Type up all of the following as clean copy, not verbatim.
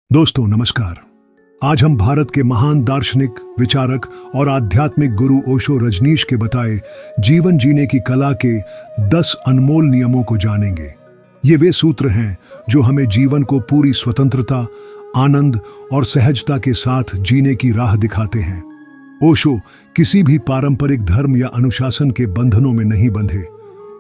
दोस्तों नमस्कार। आज हम भारत के महान दार्शनिक, विचारक और आध्यात्मिक गुरु ओशो रजनीश के बताए जीवन जीने की कला के 10 अनमोल नियमों को जानेंगे। ये वे सूत्र हैं जो हमें जीवन को पूरी स्वतंत्रता, आनंद और सहजता के साथ जीने की राह दिखाते हैं। ओशो किसी भी पारंपरिक धर्म या अनुशासन के बंधनों में नहीं बंधे।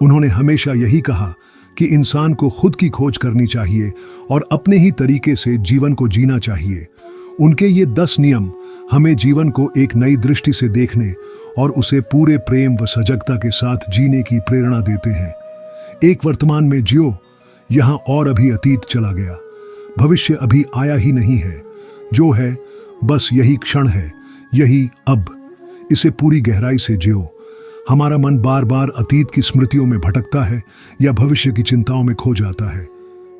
उन्होंने हमेशा यही कहा कि इंसान को खुद की खोज करनी चाहिए और अपने ही तरीके से जीवन को जीना चाहिए। उनके ये 10 नियम हमें जीवन को एक नई दृष्टि से देखने और उसे पूरे प्रेम व सजगता के साथ जीने की प्रेरणा देते हैं। एक वर्तमान में जियो, यहाँ और अभी अतीत चला गया, भविष्य अभी आया ही नहीं है। जो है बस यही क्षण है, यही अब। इसे पूरी गहराई से जियो। हमारा मन बार बार अतीत की स्मृतियों में भटकता है या भविष्य की चिंताओं में खो जाता है,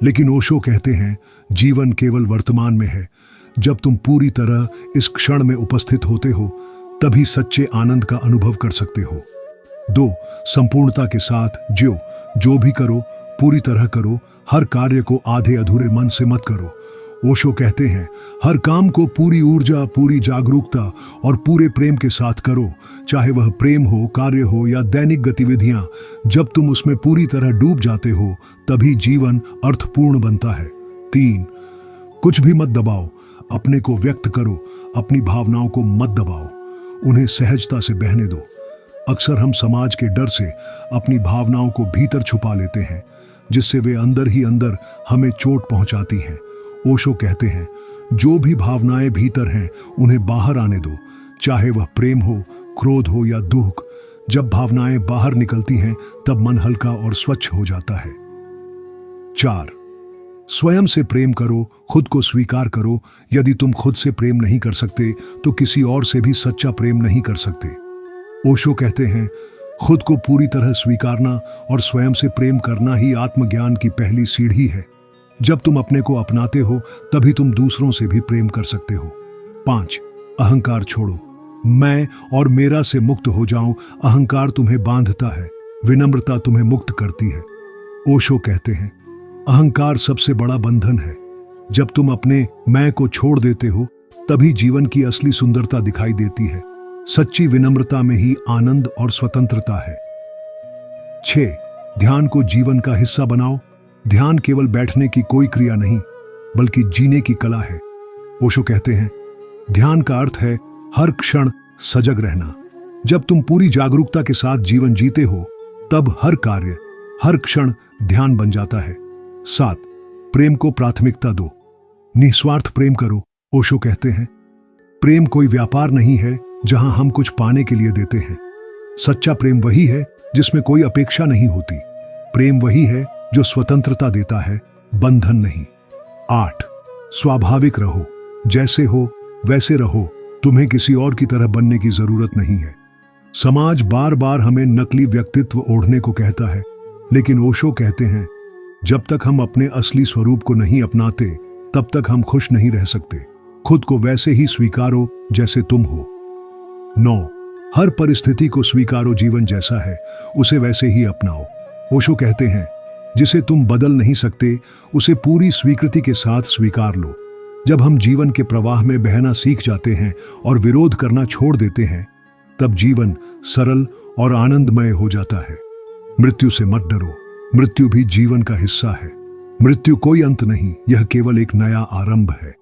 लेकिन ओशो कहते हैं जीवन केवल वर्तमान में है। जब तुम पूरी तरह इस क्षण में उपस्थित होते हो तभी सच्चे आनंद का अनुभव कर सकते हो। 2. संपूर्णता के साथ जियो। जो भी करो पूरी तरह करो, हर कार्य को आधे अधूरे मन से मत करो। ओशो कहते हैं हर काम को पूरी ऊर्जा, पूरी जागरूकता और पूरे प्रेम के साथ करो, चाहे वह प्रेम हो, कार्य हो या दैनिक गतिविधियां। जब तुम उसमें पूरी तरह डूब जाते हो तभी जीवन अर्थपूर्ण बनता है। 3. कुछ भी मत दबाओ, अपने को व्यक्त करो, अपनी भावनाओं को मत दबाओ, उन्हें सहजता से बहने दो। अक्सर हम समाज के डर से अपनी भावनाओं को भीतर छुपा लेते हैं, जिससे वे अंदर ही अंदर हमें चोट पहुंचाती हैं। ओशो कहते हैं जो भी भावनाएं भीतर हैं उन्हें बाहर आने दो, चाहे वह प्रेम हो, क्रोध हो या दुख। जब भावनाएं बाहर निकलती हैं तब मन हल्का और स्वच्छ हो जाता है। 4. स्वयं से प्रेम करो, खुद को स्वीकार करो। यदि तुम खुद से प्रेम नहीं कर सकते तो किसी और से भी सच्चा प्रेम नहीं कर सकते। ओशो कहते हैं खुद को पूरी तरह स्वीकारना और स्वयं से प्रेम करना ही आत्मज्ञान की पहली सीढ़ी है। जब तुम अपने को अपनाते हो तभी तुम दूसरों से भी प्रेम कर सकते हो। 5. अहंकार छोड़ो। मैं और मेरा से मुक्त हो जाओ। अहंकार तुम्हें बांधता है, विनम्रता तुम्हें मुक्त करती है। ओशो कहते हैं अहंकार सबसे बड़ा बंधन है। जब तुम अपने मैं को छोड़ देते हो तभी जीवन की असली सुंदरता दिखाई देती है। सच्ची विनम्रता में ही आनंद और स्वतंत्रता है। 6. ध्यान को जीवन का हिस्सा बनाओ। ध्यान केवल बैठने की कोई क्रिया नहीं बल्कि जीने की कला है। ओशो कहते हैं ध्यान का अर्थ है हर क्षण सजग रहना। जब तुम पूरी जागरूकता के साथ जीवन जीते हो तब हर कार्य, हर क्षण ध्यान बन जाता है। 7. प्रेम को प्राथमिकता दो। निस्वार्थ प्रेम करो। ओशो कहते हैं प्रेम कोई व्यापार नहीं है जहां हम कुछ पाने के लिए देते हैं। सच्चा प्रेम वही है जिसमें कोई अपेक्षा नहीं होती। प्रेम वही है जो स्वतंत्रता देता है, बंधन नहीं। 8. स्वाभाविक रहो। जैसे हो वैसे रहो, तुम्हें किसी और की तरह बनने की जरूरत नहीं है। समाज बार बार हमें नकली व्यक्तित्व ओढ़ने को कहता है, लेकिन ओशो कहते हैं जब तक हम अपने असली स्वरूप को नहीं अपनाते तब तक हम खुश नहीं रह सकते। खुद को वैसे ही स्वीकारो जैसे तुम हो। 9. हर परिस्थिति को स्वीकारो। जीवन जैसा है उसे वैसे ही अपनाओ। ओशो कहते हैं जिसे तुम बदल नहीं सकते उसे पूरी स्वीकृति के साथ स्वीकार लो। जब हम जीवन के प्रवाह में बहना सीख जाते हैं और विरोध करना छोड़ देते हैं तब जीवन सरल और आनंदमय हो जाता है। मृत्यु से मत डरो, मृत्यु भी जीवन का हिस्सा है। मृत्यु कोई अंत नहीं, यह केवल एक नया आरंभ है।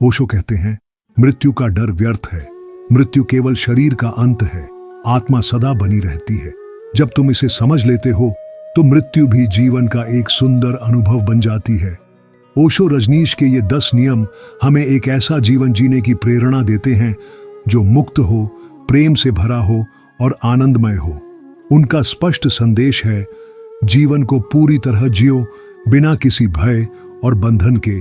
ओशो कहते हैं मृत्यु का डर व्यर्थ है। मृत्यु केवल शरीर का अंत है, आत्मा सदा बनी रहती है। जब तुम इसे समझ लेते हो तो मृत्यु भी जीवन का एक सुंदर अनुभव बन जाती है। ओशो रजनीश के ये 10 नियम हमें एक ऐसा जीवन जीने की प्रेरणा देते हैं जो मुक्त हो, प्रेम से भरा हो और आनंदमय हो। उनका स्पष्ट संदेश है जीवन को पूरी तरह जियो, बिना किसी भय और बंधन के।